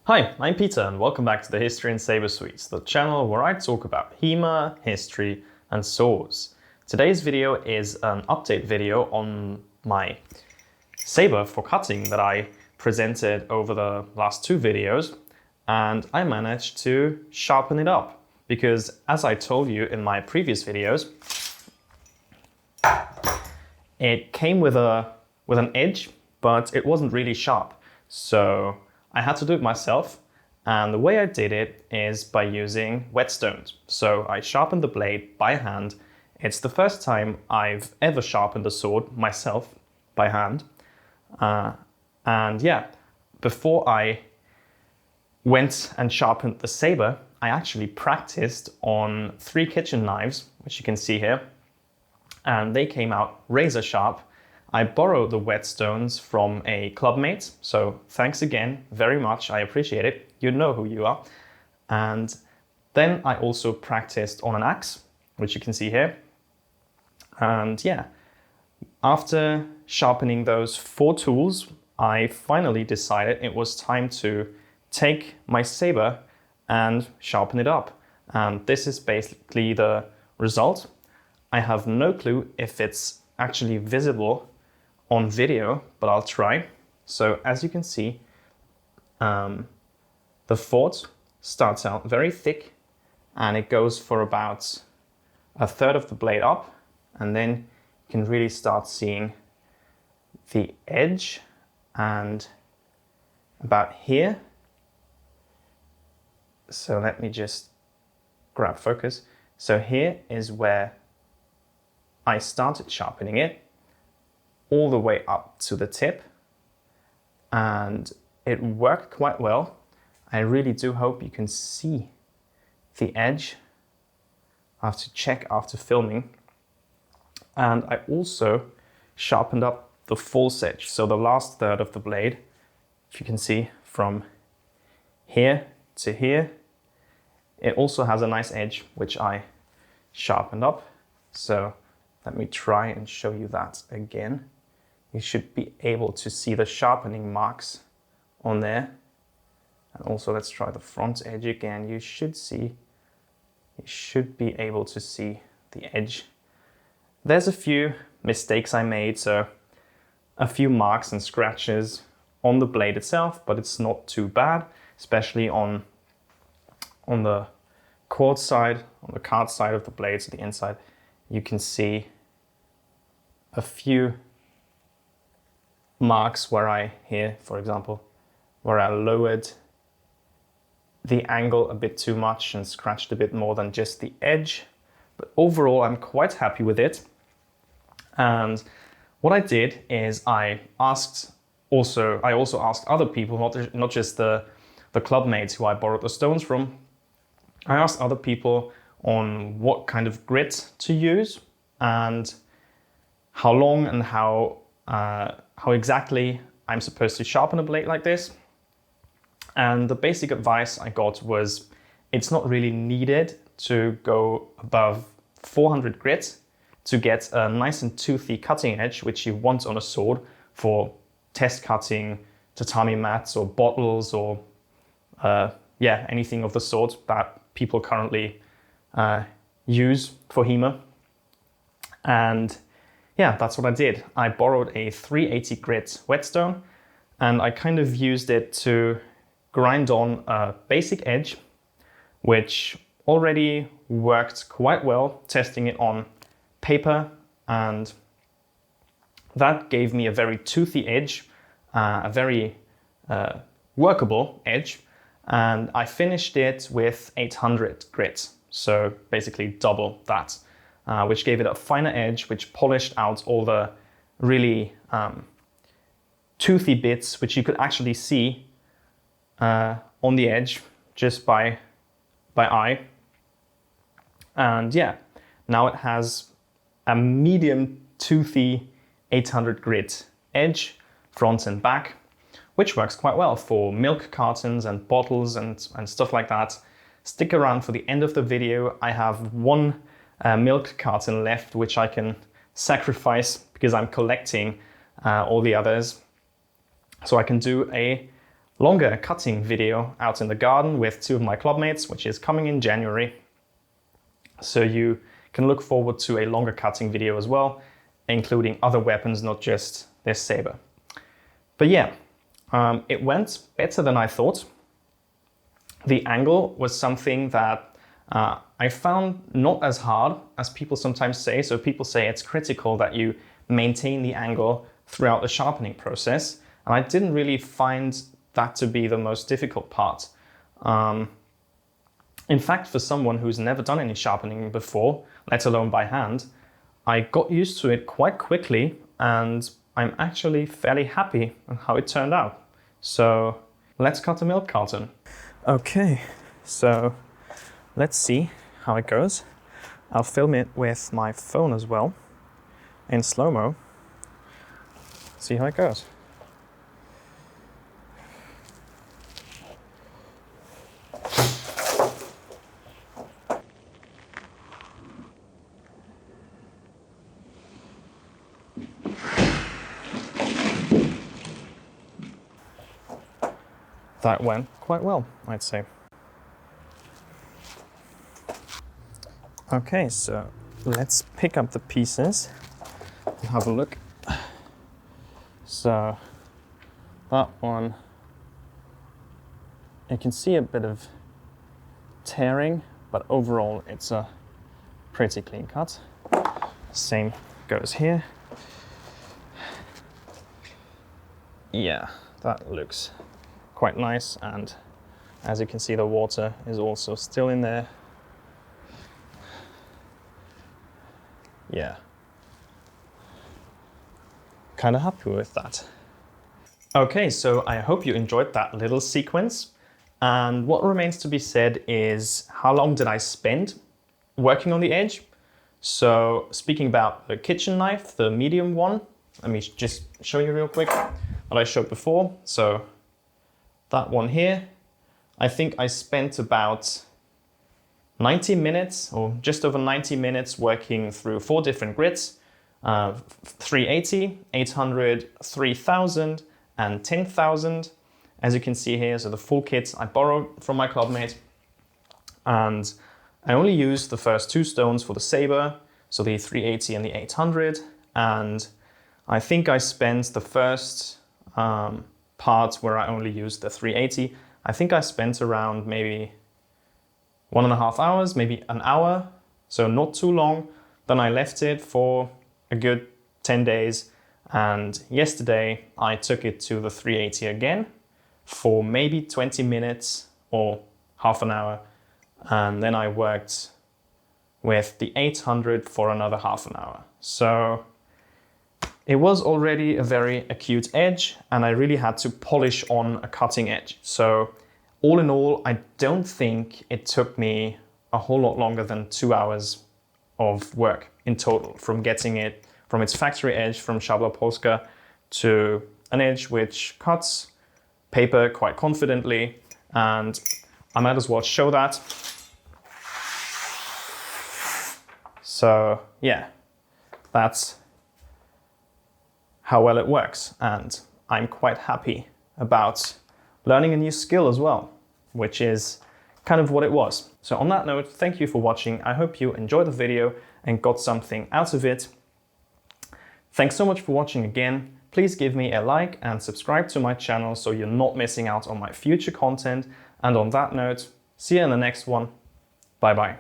Hi, I'm Peter and welcome back to the History and Sabre Suites, the channel where I talk about HEMA, history and saws. Today's video is an update video on my sabre for cutting that I presented over the last two videos, and I managed to sharpen it up because, as I told you in my previous videos, it came with an edge, but it wasn't really sharp. So I had to do it myself, and the way I did it is by using whetstones. So I sharpened the blade by hand. It's the first time I've ever sharpened a sword myself by hand. And yeah, before I went and sharpened the saber, I actually practiced on 3 kitchen knives, which you can see here, and they came out razor sharp. I borrowed the whetstones from a clubmate, so thanks again very much, I appreciate it. You know who you are. And then I also practiced on an axe, which you can see here. And yeah, after sharpening those 4 tools, I finally decided it was time to take my saber and sharpen it up. And this is basically the result. I have no clue if it's actually visible on video, but I'll try. So as you can see, the fort starts out very thick and it goes for about 1/3 of the blade up, and then you can really start seeing the edge and about here. So let me just grab focus. So here is where I started sharpening it, all the way up to the tip, and it worked quite well. I really do hope you can see the edge. I have to check after filming. And I also sharpened up the false edge, so the last third of the blade, if you can see from here to here. It also has a nice edge which I sharpened up. So let me try and show you that again. You should be able to see the sharpening marks on there. And also let's try the front edge again. You should be able to see the edge. There's a few mistakes I made, so a few marks and scratches on the blade itself, but it's not too bad, especially on the cord side, on the card side of the blade, so the inside. You can see a few marks where here, for example, where I lowered the angle a bit too much and scratched a bit more than just the edge. But overall, I'm quite happy with it. And what I did is I also asked other people, not just the clubmates who I borrowed the stones from. I asked other people on what kind of grit to use and how long and how exactly I'm supposed to sharpen a blade like this. And the basic advice I got was it's not really needed to go above 400 grit to get a nice and toothy cutting edge, which you want on a sword for test cutting, tatami mats or bottles or anything of the sort that people currently use for HEMA. And yeah, that's what I did. I borrowed a 380 grit whetstone and I kind of used it to grind on a basic edge, which already worked quite well, testing it on paper, and that gave me a very toothy edge, a very workable edge, and I finished it with 800 grit, so basically double that. Which gave it a finer edge, which polished out all the really toothy bits, which you could actually see on the edge just by eye. And yeah, now it has a medium toothy 800 grit edge, front and back, which works quite well for milk cartons and bottles and stuff like that. Stick around for the end of the video. I have one milk carton left, which I can sacrifice because I'm collecting all the others. So I can do a longer cutting video out in the garden with 2 of my clubmates, which is coming in January. So you can look forward to a longer cutting video as well, including other weapons, not just this saber. But yeah, it went better than I thought. The angle was something that I found not as hard as people sometimes say. So people say it's critical that you maintain the angle throughout the sharpening process. And I didn't really find that to be the most difficult part. In fact, for someone who's never done any sharpening before, let alone by hand, I got used to it quite quickly, and I'm actually fairly happy on how it turned out. So let's cut a milk carton. Okay, so let's see how it goes. I'll film it with my phone as well, in slow-mo. See how it goes. That went quite well, I'd say. Okay, so let's pick up the pieces and have a look. So that one, you can see a bit of tearing, but overall it's a pretty clean cut. Same goes here. Yeah, that looks quite nice, and as you can see, the water is also still in there. Yeah, kind of happy with that. Okay, so I hope you enjoyed that little sequence, and what remains to be said is how long did I spend working on the edge. So speaking about the kitchen knife, the medium one, let me just show you real quick what I showed before. So that one here, I think I spent about 90 minutes or just over 90 minutes working through 4 different grits, 380, 800, 3000 and 10,000. As you can see here, so the full kit I borrowed from my clubmate, and I only used the first 2 stones for the saber, so the 380 and the 800, and I think I spent the first part where I only used the 380. I think I spent around maybe 1.5 hours, maybe an hour, so not too long. Then I left it for a good 10 days, and yesterday I took it to the 380 again for maybe 20 minutes or half an hour, and then I worked with the 800 for another half an hour. So it was already a very acute edge, and I really had to polish on a cutting edge. So all in all, I don't think it took me a whole lot longer than 2 hours of work in total, from getting it from its factory edge from Szabla Polska to an edge which cuts paper quite confidently. And I might as well show that. So yeah, that's how well it works, and I'm quite happy about learning a new skill as well, which is kind of what it was. So on that note, thank you for watching. I hope you enjoyed the video and got something out of it. Thanks so much for watching again. Please give me a like and subscribe to my channel so you're not missing out on my future content. And on that note, see you in the next one. Bye bye.